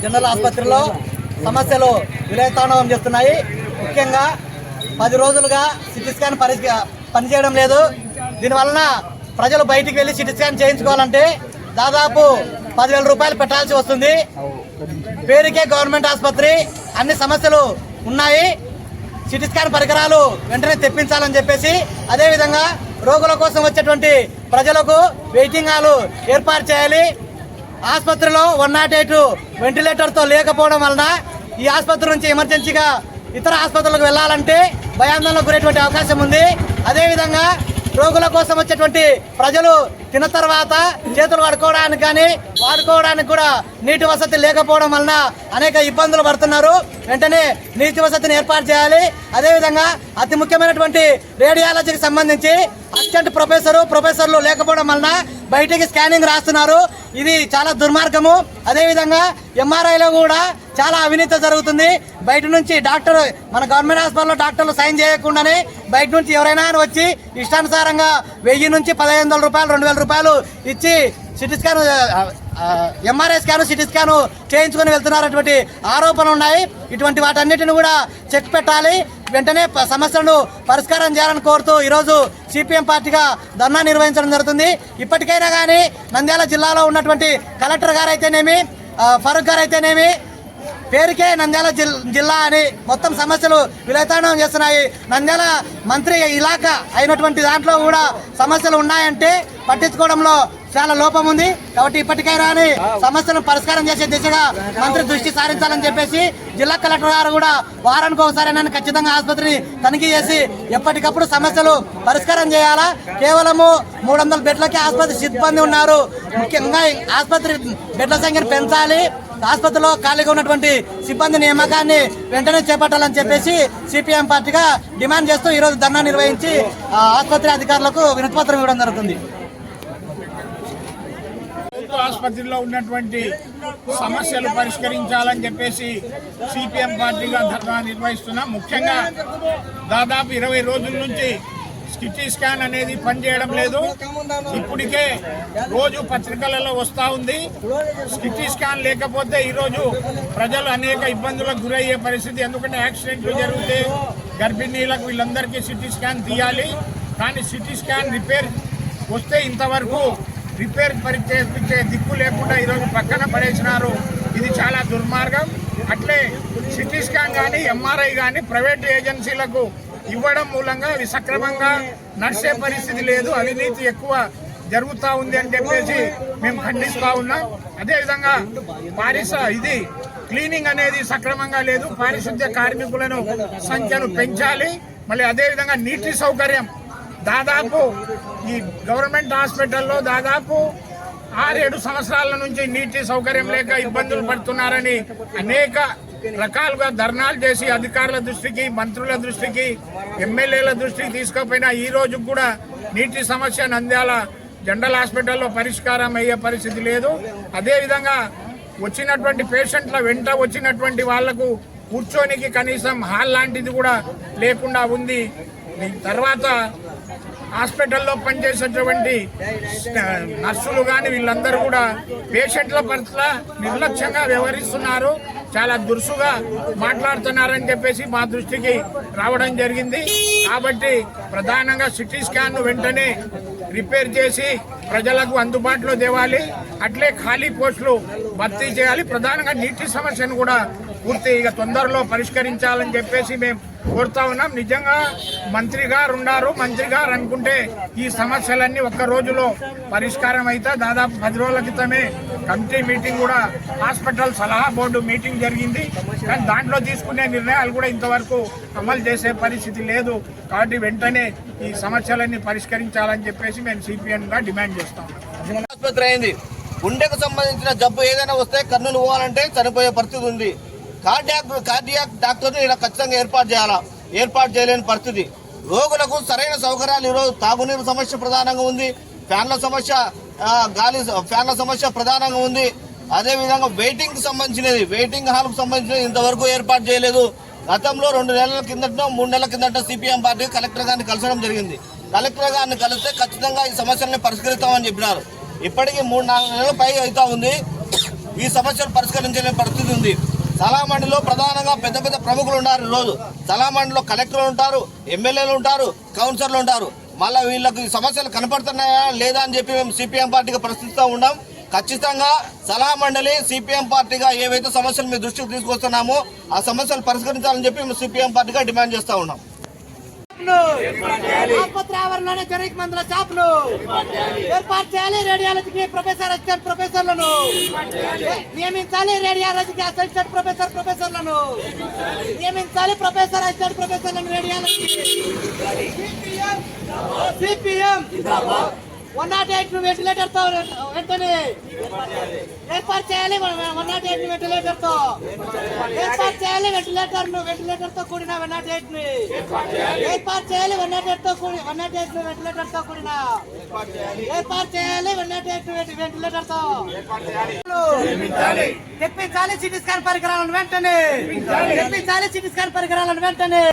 General ఆసుపత్రిలో సమస్యలు విలయతాండవం చేస్తున్నాయి. ముఖ్యంగా 10 రోజులుగా సిటీ స్కాన్ పనిచేయడం లేదు. దీనివలన ప్రజలు బయటికి వెళ్ళి సిటీ స్కాన్ చేయించుకోవాలంటే దాదాపు 10,000 రూపాయలు పెట్టాల్సి వస్తుంది. పేరుకే గవర్నమెంట్ ఆసుపత్రి, అన్ని సమస్యలు ఉన్నాయి. సిటీ స్కాన్ పరికరాలు వెంటనే తెప్పించాలని చెప్పేసి, అదేవిధంగా రోగుల కోసం వచ్చేటువంటి ప్రజలకు వెయిటింగ్ హాలు ఏర్పాటు చేయాలి. ఆసుపత్రిలో 108 వెంటిలేటర్తో లేకపోవడం వలన ఈ ఆసుపత్రి నుంచి ఎమర్జెన్సీగా ఇతర ఆసుపత్రులకు వెళ్లాలంటే భయాందోళనకు గురేటువంటి అవకాశం ఉంది. అదేవిధంగా రోగుల కోసం వచ్చేటువంటి ప్రజలు తిన్న తర్వాత చేతులు కడుక్కోవడానికి కానీ వాడుకోవడానికి కూడా నీటి వసతి లేకపోవడం వలన అనేక ఇబ్బందులు పడుతున్నారు. వెంటనే నీటి వసతిని ఏర్పాటు చేయాలి. అదేవిధంగా అతి ముఖ్యమైనటువంటి రేడియాలజీకి సంబంధించి అసిస్టెంట్ ప్రొఫెసర్లు లేకపోవడం వలన బయటికి స్కానింగ్ రాస్తున్నారు. ఇది చాలా దుర్మార్గము. అదేవిధంగా ఎంఆర్ఐలో కూడా చాలా అవినీతి జరుగుతుంది. బయట నుంచి డాక్టర్, మన గవర్నమెంట్ హాస్పిటల్లో డాక్టర్లు సైన్ చేయకుండానే బయట నుంచి ఎవరైనా వచ్చి ఇష్టానుసారంగా 1000 నుంచి 1500 రూపాయలు 2000 రూపాయలు ఇచ్చి CT scan, MRI scan, CT scan చేయించుకొని వెళ్తున్నటువంటి ఆరోపణలు ఉన్నాయి. ఇటువంటి వాటన్నిటిని కూడా చెక్ పెట్టాలి. వెంటనే సమస్యలను పరిష్కారం చేయాలని కోరుతూ ఈరోజు సిపిఎం పార్టీగా ధర్నా నిర్వహించడం జరుగుతుంది. ఇప్పటికైనా కానీ నంద్యాల జిల్లాలో ఉన్నటువంటి కలెక్టర్ గారు అయితేనేమి, ఫరూక్ గారు అయితేనేమి, పేరుకే నంద్యాల జిల్లా అని మొత్తం సమస్యలు విలయతాండవం చేస్తున్నాయి. నంద్యాల మంత్రి ఇలాకా అయినటువంటి దాంట్లో కూడా సమస్యలు ఉన్నాయంటే పట్టించుకోవడంలో చాలా లోపం ఉంది. కాబట్టి ఇప్పటికైనా సమస్యలను పరిష్కారం చేసే దిశగా మంత్రి దృష్టి సారించాలని చెప్పేసి జిల్లా కలెక్టర్ గారు కూడా వారానికి ఒకసారి ఖచ్చితంగా ఆసుపత్రిని తనిఖీ చేసి ఎప్పటికప్పుడు సమస్యలు పరిష్కారం చేయాలా. కేవలము 300 బెడ్లకే ఆసుపత్రి సిబ్బంది ఉన్నారు. ముఖ్యంగా ఆసుపత్రి బెడ్ల సంఖ్యను పెంచాలి. ఆసుపత్రిలో ఖాళీగా ఉన్నటువంటి సిబ్బంది నియామకాన్ని వెంటనే చేపట్టాలని చెప్పేసి సిపిఎం పార్టీగా డిమాండ్ చేస్తూ ఈరోజు ధర్నా నిర్వహించి ఆసుపత్రి అధికారులకు వినతిపత్రం ఇవ్వడం జరుగుతుంది. ఆసుపత్రిలో ఉన్నటువంటి సమస్యలు పరిష్కరించాలని చెప్పేసి సిపిఎం పార్టీగా ధర్నా నిర్వహిస్తున్నాం. ముఖ్యంగా దాదాపు 20 రోజుల నుంచి సిటీ స్కాన్ అనేది పనిచేయడం లేదు. ఇప్పటికే రోజు పత్రికలలో వస్తూ ఉంది. సిటీ స్కాన్ లేకపోతే ఈరోజు ప్రజలు అనేక ఇబ్బందులకు గురయ్యే పరిస్థితి. ఎందుకంటే యాక్సిడెంట్లు జరిగితే గర్భిణీలకు వీళ్ళందరికీ సిటీ స్కాన్ తీయాలి. కానీ సిటీ స్కాన్ రిపేర్ వస్తే ఇంతవరకు రిపేర్ చేయించే దిక్కు లేకుండా ఈరోజు పక్కన పడేసినారు. ఇది చాలా దుర్మార్గం. అట్లే సిటీ స్కాన్ కానీ ఎంఆర్ఐ కానీ ప్రైవేట్ ఏజెన్సీలకు ఇవ్వడం మూలంగా అవి సక్రమంగా నడిచే పరిస్థితి లేదు. అవినీతి ఎక్కువ జరుగుతూ ఉంది అని చెప్పేసి మేము ఖండిస్తూ ఉన్నాం. అదేవిధంగా ఇది క్లీనింగ్ అనేది సక్రమంగా లేదు. పారిశుద్ధ్య కార్మికులను సంఖ్యను పెంచాలి. మళ్ళీ అదేవిధంగా నీటి సౌకర్యం దాదాపు ఈ గవర్నమెంట్ హాస్పిటల్లో దాదాపు 6-7 సంవత్సరాల నుంచి నీటి సౌకర్యం లేక ఇబ్బందులు పడుతున్నారని అనేక రకాలుగా ధర్నాలు చేసి అధికారుల దృష్టికి, మంత్రుల దృష్టికి, ఎమ్మెల్యేల దృష్టికి తీసుకుపోయినా ఈ రోజు కూడా నీటి సమస్య నంద్యాల జనరల్ హాస్పిటల్లో పరిష్కారం అయ్యే పరిస్థితి లేదు. అదేవిధంగా వచ్చినటువంటి పేషెంట్ల వెంట వచ్చినటువంటి వాళ్లకు కూర్చోనికి కనీసం హాల్ లాంటిది కూడా లేకుండా ఉంది. తర్వాత హాస్పిటల్లో పనిచేసేటువంటి నర్సులు కానీ వీళ్ళందరూ కూడా పేషెంట్ల పట్ల నిర్లక్ష్యంగా వ్యవహరిస్తున్నారు. చాలా దురుసుగా మాట్లాడుతున్నారని చెప్పేసి మా దృష్టికి రావడం జరిగింది. కాబట్టి ప్రధానంగా సిటీ స్కాన్ వెంటనే రిపేర్ చేసి ప్రజలకు అందుబాటులో తేవాలి. అట్లే ఖాళీ పోస్టులు భర్తీ చేయాలి. ప్రధానంగా నీటి సమస్యను కూడా పూర్తిగా తొందరలో పరిష్కరించాలని చెప్పేసి మేము కోరుతా ఉన్నాం. నిజంగా మంత్రి గారు ఉన్నారు. మంత్రి గారు అనుకుంటే ఈ సమస్యలన్నీ ఒక్క రోజులో పరిష్కారం అయితే దాదాపు 10 రోజుల క్రితమే కమిటీ మీటింగ్ కూడా హాస్పిటల్ సలహా బోర్డు మీటింగ్ జరిగింది. కానీ దాంట్లో తీసుకునే నిర్ణయాలు కూడా ఇంతవరకు అమలు చేసే పరిస్థితి లేదు. కాబట్టి వెంటనే ఈ సమస్యలన్నీ పరిష్కరించాలని చెప్పేసి మేము సిపిఎంగా డిమాండ్ చేస్తాం. ఆసుపత్రి అయింది. గుండెకు సంబంధించిన జబ్బు ఏదైనా వస్తే కన్నులు పోవాలంటే చనిపోయే పరిస్థితి ఉంది. కార్డియాక్ డాక్టర్ని ఇలా ఖచ్చితంగా ఏర్పాటు చేయలేని పరిస్థితి. రోగులకు సరైన సౌకర్యాలు ఈరోజు తాగునీరు సమస్య ప్రధానంగా ఉంది. ఫ్యాన్ల సమస్య ప్రధానంగా ఉంది. అదేవిధంగా వెయిటింగ్ హాల్కు సంబంధించినది ఇంతవరకు ఏర్పాటు చేయలేదు. గతంలో 2 నెలల కిందట 3 నెలల కిందట సిపిఎం పార్టీ కలెక్టర్ గారిని కలసడం జరిగింది. కలెక్టర్ గారిని కలిస్తే ఖచ్చితంగా ఈ సమస్యల్ని పరిష్కరిస్తామని చెప్పినారు. ఇప్పటికీ 3-4 నెలల పై అవుతా ఉంది. ఈ సమస్యలు పరిష్కరించలేని పరిస్థితి ఉంది. సలామండిలో ప్రధానంగా పెద్ద పెద్ద ప్రముఖులు ఉన్నారు. ఈరోజు సలామండిలో కలెక్టర్లు ఉంటారు, ఎమ్మెల్యేలు ఉంటారు, కౌన్సిలర్లు ఉంటారు. మళ్ళీ వీళ్ళకి సమస్యలు కనపడుతున్నాయా లేదా అని చెప్పి మేము సిపిఎం పార్టీగా ప్రశ్నిస్తూ ఉన్నాం. ఖచ్చితంగా సలహా మండలి సిపిఎం పార్టీగా ఏవైతే సమస్యలు మీ దృష్టికి తీసుకొస్తున్నామో ఆ సమస్యలు పరిష్కరించాలని చెప్పి మేము సిపిఎం పార్టీగా డిమాండ్ చేస్తూ ఉన్నాం. ఆసుపత్రి ఆవరణలోనే జనరిక్ మందుల షాపులు ఏర్పాటు చేయాలి. రేడియాలజీకి ప్రొఫెసర్ అసిస్టెంట్ ప్రొఫెసర్లను నియమించాలి. రేడియాలజీకి అసిస్టెంట్ ప్రొఫెసర్లను నియమించాలి. ప్రొఫెసర్ అసిస్టెంట్ ప్రొఫెసర్లను రేడియాలజీ. సిపిఎం 108 వెంటిలేటర్ తో వెంటనే ఏర్పాటు చేయాలి. 108 వెంటిలేటర్ తో ఏర్పాటు చేయాలి. వెంటిలేటర్ తో కూడిన 108 ని ఏర్పాటు చేయాలి. 108 వెంటిలేటర్ తో కూడిన ఏర్పాటు చేయాలి. 108 వెంటిలేటర్ తో తెప్పించాలి. సిటీ స్కాన్ పరికరాలను వెంటనే తెప్పించాలి. సిటీ స్కాన్ పరికరాలను వెంటనే